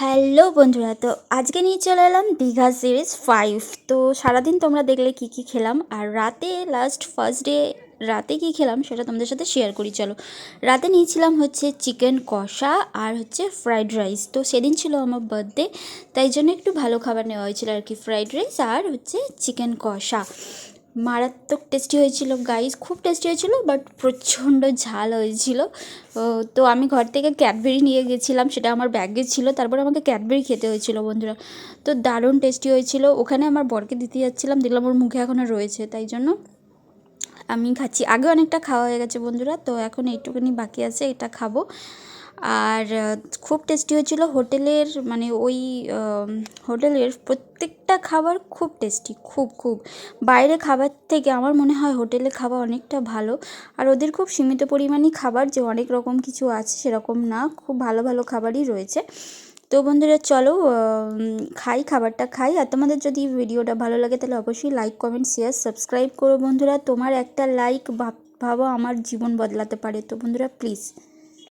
Hello বন্ধুরা, তো আজকে নিয়ে চলে এলাম দীঘা সিরিজ 5। তো সারাদিন তোমরা দেখলে কি কি খেলাম, আর রাতে লাস্ট ফার্স্ট ডে রাতে কি খেলাম সেটা তোমাদের সাথে শেয়ার করি। চলো, রাতে নিয়েছিলাম হচ্ছে চিকেন কষা আর হচ্ছে ফ্রাইড রাইস। তো সেদিন ছিল আমার বার্থডে, তাই জন্য একটু ভালো খাবার নেওয়া হয়েছিল আর কি। ফ্রাইড রাইস আর হচ্ছে চিকেন কষা মারাত্মক টেস্টি হয়েছিল গাইস, খুব টেস্টি হয়েছিল, বাট প্রচণ্ড ঝাল হয়েছিল। তো আমি ঘর থেকে ক্যাডবেরি নিয়ে গেছিলাম, সেটা আমার ব্যাগে ছিল, তারপর আমাকে ক্যাডবেরি খেতে হয়েছিল বন্ধুরা। তো দারুণ টেস্টি হয়েছিল। ওখানে আমার বরকে দিতে যাচ্ছিলাম, দেখলাম ওর মুখে এখনও রয়েছে, তাই জন্য আমি খাচ্ছি। আগে অনেকটা খাওয়া হয়ে গেছে বন্ধুরা, তো এখন এইটুকুনি বাকি আছে, এটা খাবো। আর খুব টেস্টি হয়েছিল। হোটেলের মানে ওই হোটেলের প্রত্যেকটা খাবার খুব টেস্টি, খুব খুব বাইরে খাবার থেকে আমার মনে হয় হোটেলে খাবার অনেকটা ভালো। আর ওদের খুব সীমিত পরিমাণই খাবার, যে অনেক রকম কিছু আছে সেরকম না, খুব ভালো ভালো খাবারই রয়েছে। তো বন্ধুরা চলো খাই, খাবারটা খাই। আর তোমাদের যদি ভিডিওটা ভালো লাগে তাহলে অবশ্যই লাইক, কমেন্ট, শেয়ার, সাবস্ক্রাইব করো বন্ধুরা। তোমার একটা লাইক ভাবো আমার জীবন বদলাতে পারে। তো বন্ধুরা প্লিজ